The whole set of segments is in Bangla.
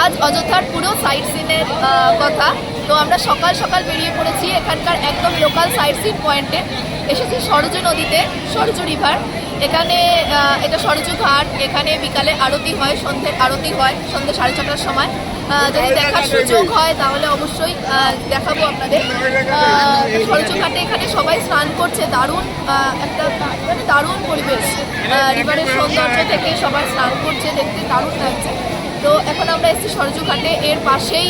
আজ অযোধ্যার পুরো সাইট সিনের কথা। তো আমরা সকাল সকাল বেরিয়ে পড়েছি এখানকার একদম লোকাল সাইট সিন পয়েন্টে। এসেছি সরজু নদীতে, সরজু রিভার। এখানে এটা সরজু ঘাট। এখানে বিকালে আরতি হয়, সন্ধ্যের আরতি হয় সন্ধ্যে 6:30টার সময়। যদি দেখার সুযোগ হয় তাহলে অবশ্যই দেখাবো আপনাদের। সরজু ঘাটে এখানে সবাই স্নান করছে, দারুণ একটা মানে দারুণ পরিবেশ। রিভারের সৌন্দর্য থেকে সবাই স্নান করছে, দেখতে দারুণ লাগছে। তো এখন আমরা এসেছি সরজু ঘাটে। এর পাশেই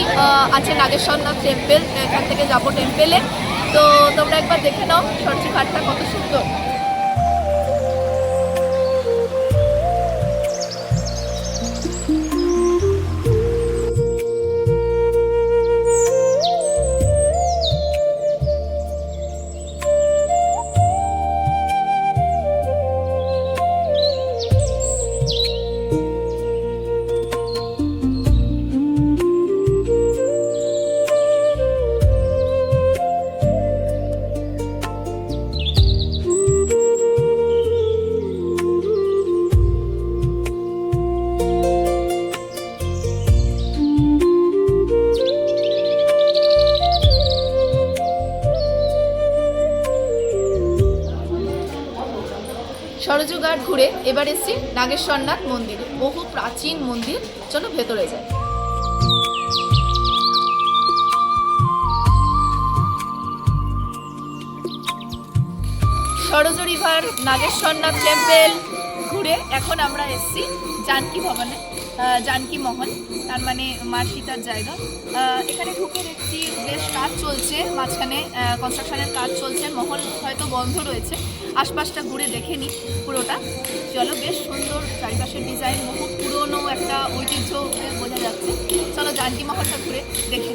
আছে নাগেশ্বরনাথ টেম্পল, এখান থেকে যাবো টেম্পলে। তো তোমরা একবার দেখে নাও সরজু ঘাটটা কত সুন্দর। সরজু ঘাট ঘুরে এবার এসেছি নাগেশ্বরনাথ মন্দিরে, বহু প্রাচীন মন্দির। চলো ভেতরে যাই। সরজু রিভার, নাগেশ্বরনাথ টেম্পল ঘুরে এখন আমরা এসেছি জানকী ভবনে, জানকী মহল, তার মানে মার সীতার জায়গা। এখানে ঢুকে দেখছি বেশ কাজ চলছে, মাঝখানে কনস্ট্রাকশনের কাজ চলছে। মহল হয়তো বন্ধ রয়েছে, আশপাশটা ঘুরে দেখে নিই পুরোটা। চলো, বেশ সুন্দর চারিপাশের ডিজাইন, বহু পুরনো একটা ঐতিহ্য বোঝা যাচ্ছে। চলো জানকী মহলটা ঘুরে দেখে।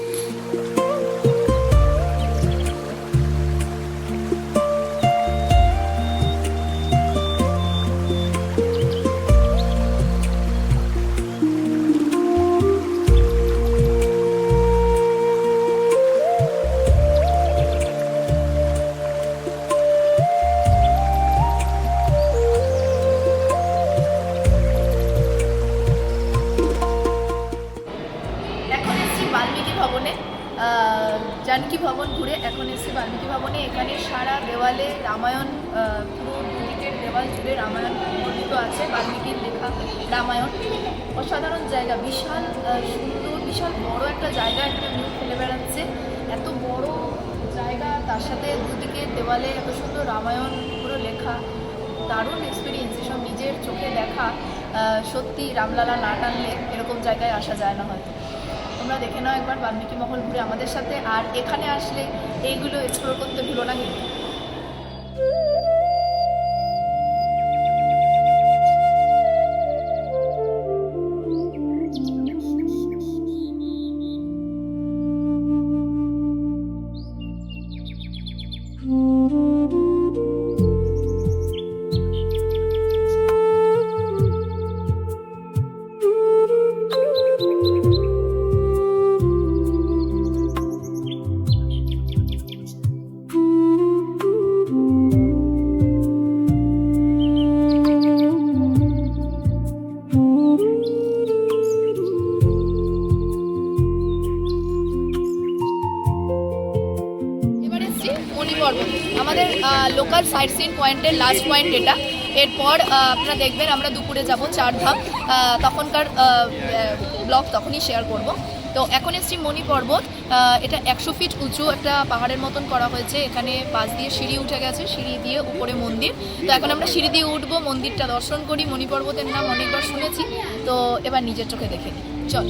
বাল্মীকি ভবনে, জানকী ভবন ঘুরে এখন এসেছি বাল্মীকি ভবনে। এখানে সারা দেওয়ালে রামায়ণ, পুরো দুদিকের দেওয়াল জুড়ে রামায়ণ বর্ণিত আছে, বাল্মীকির লেখা রামায়ণ। অসাধারণ জায়গা, বিশাল সুন্দর, বিশাল বড় একটা জায়গা। এখানে ভিউ ফেলে বেড়াচ্ছে, এত বড় জায়গা, তার সাথে দুদিকের দেওয়ালে এত সুন্দর রামায়ণ পুরো লেখা। দারুণ এক্সপিরিয়েন্স, এসব নিজের চোখে দেখা। সত্যি রামলালা না টানলে এরকম জায়গায় আসা যায় না হয়তো। তোমরা দেখে নাও একবার বাল্মীকি মহল ঘুরে আমাদের সাথে। আর এখানে আসলে এইগুলো এক্সপ্লোর করতে ভুলো না কিন্তু। আমাদের লোকাল সাইট সিন পয়েন্টের লাস্ট পয়েন্ট এটা। এরপর আপনারা দেখবেন আমরা দুপুরে যাব চারধাম, তখনকার ব্লগ তখনই শেয়ার করব। তো এখন এসছি মণি পর্বত। এটা 100 ফিট উঁচু একটা পাহাড়ের মতন করা হয়েছে। এখানে পাশ দিয়ে সিঁড়ি উঠে গেছে, সিঁড়ি দিয়ে উপরে মন্দির। তো এখন আমরা সিঁড়ি দিয়ে উঠবো, মন্দিরটা দর্শন করি। মণি পর্বতের নাম অনেকবার শুনেছি, তো এবার নিজের চোখে দেখে নিই। চল।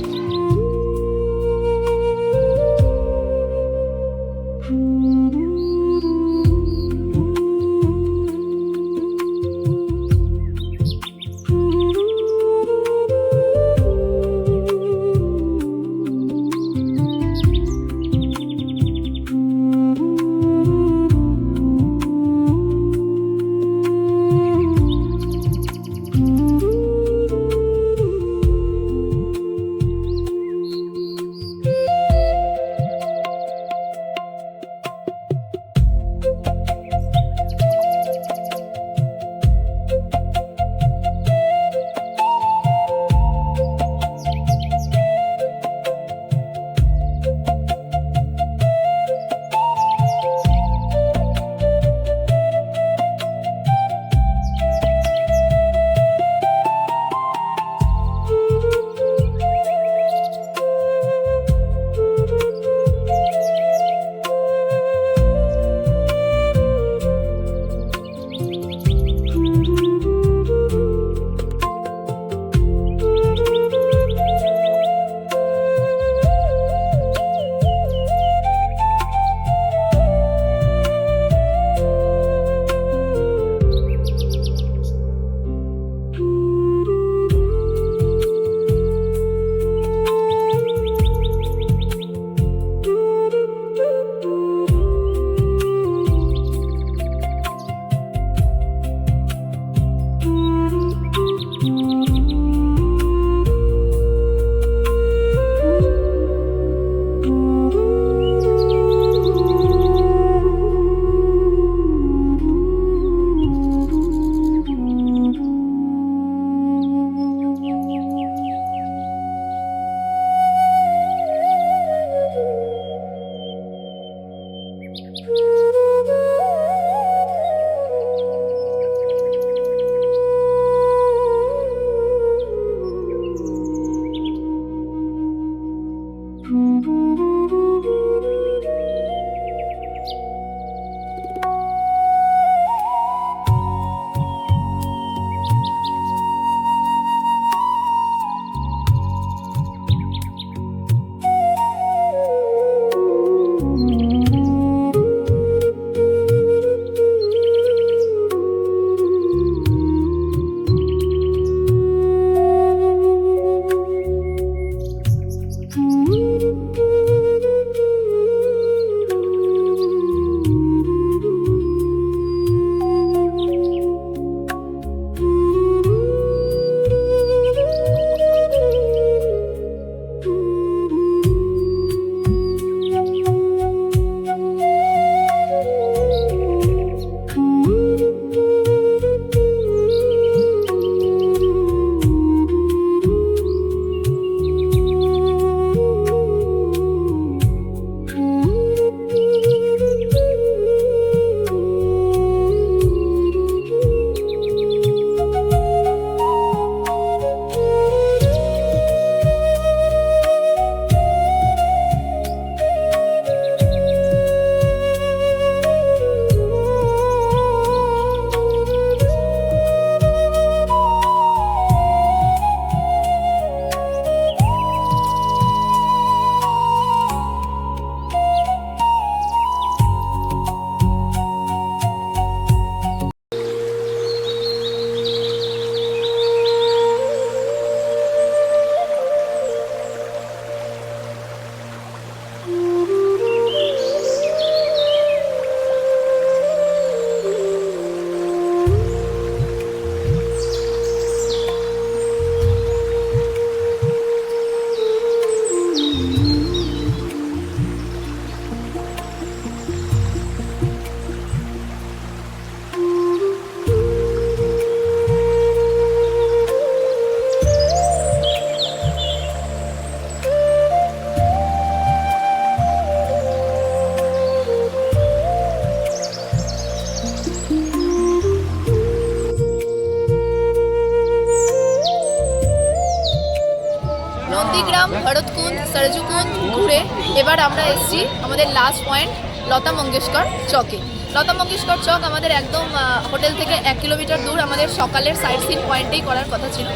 নন্দীগ্রাম, ভরতকুন্দ, সরজুকুন্দ ঘুরে এবার আমরা এসেছি আমাদের লাস্ট পয়েন্ট লতা মঙ্গেশকর চকে। লতা মঙ্গেশকর চক আমাদের একদম হোটেল থেকে 1 কিলোমিটার দূর। আমাদের সকালের সাইট সিন পয়েন্টেই করার কথা ছিল,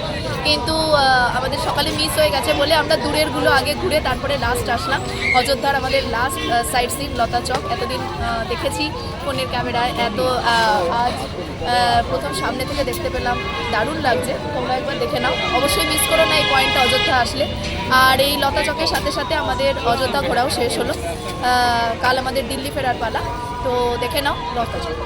কিন্তু আমাদের সকালে মিস হয়ে গেছে বলে আমরা দূরেরগুলো আগে ঘুরে তারপরে লাস্ট আসলাম। অযোধ্যার আমাদের লাস্ট সাইট সিন লতা চক। এতদিন দেখেছি ফোনের ক্যামেরায়, এত আজ প্রথম সামনে থেকে দেখতে পেলাম, দারুণ লাগছে। তোমরা একবার দেখে নাও, অবশ্যই মিস করো না এই পয়েন্টটা অযোধ্যা আসলে। আর এই লতা চকের সাথে সাথে আমাদের অযোধ্যা ঘোরাও শেষ হলো। কাল আমাদের দিল্লি ফেরার পালা, তো দেখে নাও লতা চক।